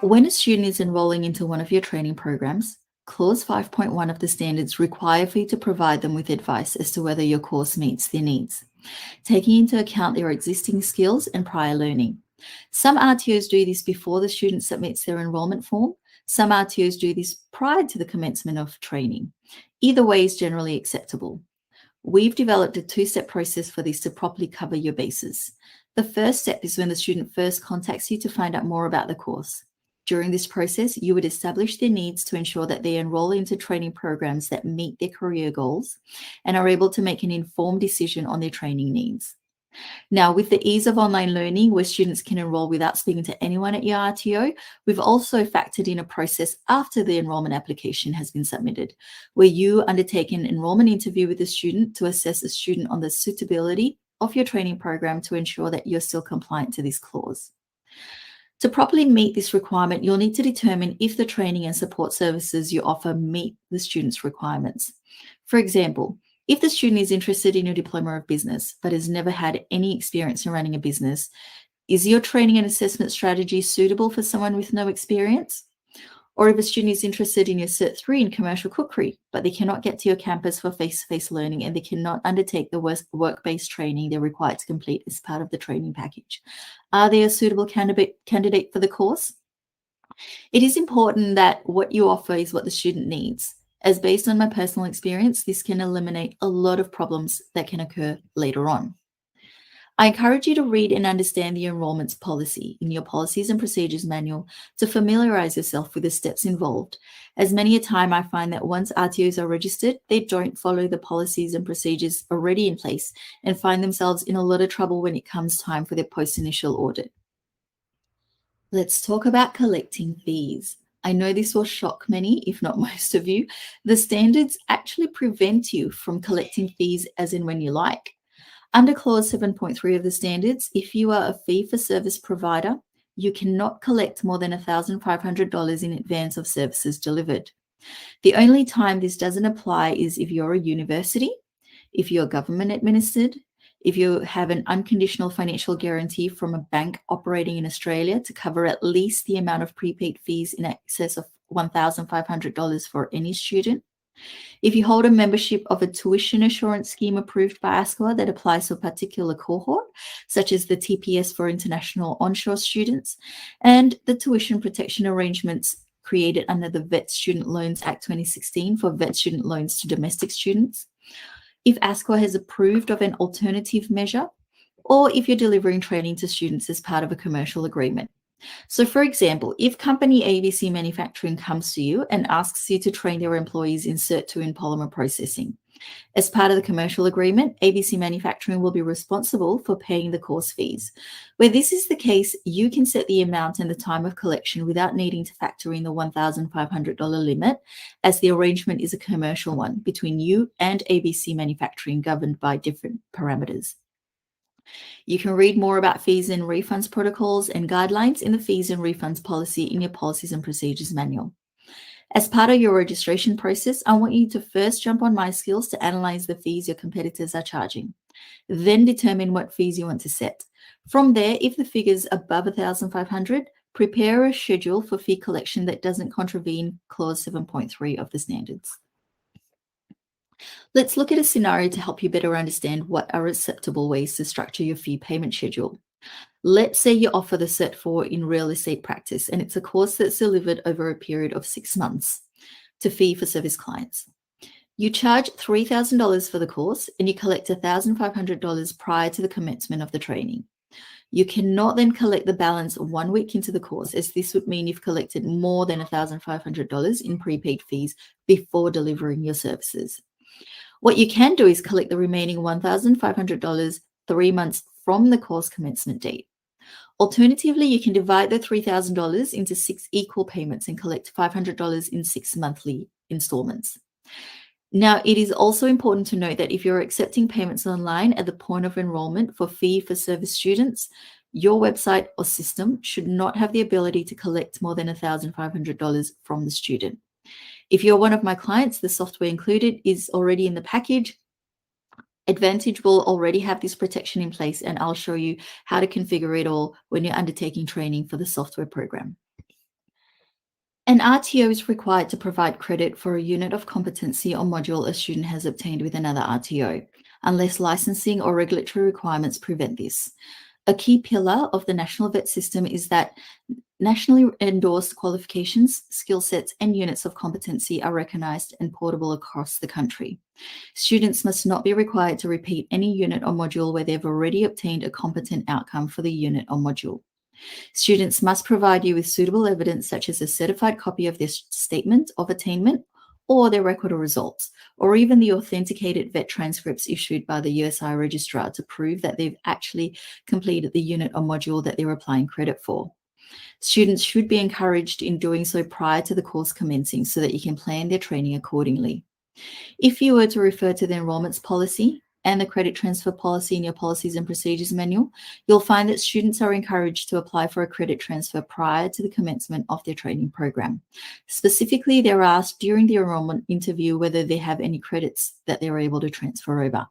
When a student is enrolling into one of your training programs, Clause 5.1 of the standards require for you to provide them with advice as to whether your course meets their needs, taking into account their existing skills and prior learning. Some RTOs do this before the student submits their enrolment form. Some RTOs do this prior to the commencement of training. Either way is generally acceptable. We've developed a two-step process for this to properly cover your bases. The first step is when the student first contacts you to find out more about the course. During this process, you would establish their needs to ensure that they enroll into training programs that meet their career goals and are able to make an informed decision on their training needs. Now, with the ease of online learning where students can enroll without speaking to anyone at your RTO, we've also factored in a process after the enrolment application has been submitted, where you undertake an enrolment interview with the student to assess the student on the suitability of your training program to ensure that you're still compliant to this clause. To properly meet this requirement, you'll need to determine if the training and support services you offer meet the student's requirements. For example, if the student is interested in your diploma of business but has never had any experience in running a business, is your training and assessment strategy suitable for someone with no experience? Or if a student is interested in your Cert 3 in commercial cookery, but they cannot get to your campus for face-to-face learning and they cannot undertake the work-based training they're required to complete as part of the training package, are they a suitable candidate for the course? It is important that what you offer is what the student needs, as based on my personal experience, this can eliminate a lot of problems that can occur later on. I encourage you to read and understand the enrolments policy in your Policies and Procedures Manual to familiarize yourself with the steps involved, as many a time I find that once RTOs are registered, they don't follow the policies and procedures already in place and find themselves in a lot of trouble when it comes time for their post-initial audit. Let's talk about collecting fees. I know this will shock many, if not most of you. The standards actually prevent you from collecting fees as in when you like. Under Clause 7.3 of the standards, if you are a fee-for-service provider, you cannot collect more than $1,500 in advance of services delivered. The only time this doesn't apply is if you're a university, if you're government administered, if you have an unconditional financial guarantee from a bank operating in Australia to cover at least the amount of prepaid fees in excess of $1,500 for any student, if you hold a membership of a tuition assurance scheme approved by ASCOA that applies to a particular cohort, such as the TPS for international onshore students, and the tuition protection arrangements created under the VET Student Loans Act 2016 for VET student loans to domestic students, if ASCOA has approved of an alternative measure, or if you're delivering training to students as part of a commercial agreement. So for example, if company ABC Manufacturing comes to you and asks you to train their employees in Cert 2 in polymer processing, as part of the commercial agreement, ABC Manufacturing will be responsible for paying the course fees. Where this is the case, you can set the amount and the time of collection without needing to factor in the $1,500 limit, as the arrangement is a commercial one between you and ABC Manufacturing governed by different parameters. You can read more about fees and refunds protocols and guidelines in the Fees and Refunds policy in your Policies and Procedures Manual. As part of your registration process, I want you to first jump on MySkills to analyze the fees your competitors are charging. Then determine what fees you want to set. From there, if the figure's above $1,500, prepare a schedule for fee collection that doesn't contravene Clause 7.3 of the standards. Let's look at a scenario to help you better understand what are acceptable ways to structure your fee payment schedule. Let's say you offer the Cert 4 in real estate practice, and it's a course that's delivered over a period of 6 months to fee-for-service clients. You charge $3,000 for the course, and you collect $1,500 prior to the commencement of the training. You cannot then collect the balance 1 week into the course, as this would mean you've collected more than $1,500 in prepaid fees before delivering your services. What you can do is collect the remaining $1,500 3 months from the course commencement date. Alternatively, you can divide the $3,000 into 6 equal payments and collect $500 in 6 monthly installments. Now, it is also important to note that if you're accepting payments online at the point of enrollment for fee-for-service students, your website or system should not have the ability to collect more than $1,500 from the student. If you're one of my clients, the software included is already in the package. Advantage will already have this protection in place, and I'll show you how to configure it all when you're undertaking training for the software program. An RTO is required to provide credit for a unit of competency or module a student has obtained with another RTO, unless licensing or regulatory requirements prevent this. A key pillar of the national VET system is that nationally endorsed qualifications, skill sets, and units of competency are recognized and portable across the country. Students must not be required to repeat any unit or module where they've already obtained a competent outcome for the unit or module. Students must provide you with suitable evidence such as a certified copy of their statement of attainment or their record of results, or even the authenticated VET transcripts issued by the USI registrar to prove that they've actually completed the unit or module that they're applying credit for. Students should be encouraged in doing so prior to the course commencing so that you can plan their training accordingly. If you were to refer to the enrolments policy and the credit transfer policy in your policies and procedures manual, you'll find that students are encouraged to apply for a credit transfer prior to the commencement of their training program. Specifically, they're asked during the enrolment interview whether they have any credits that they're able to transfer over.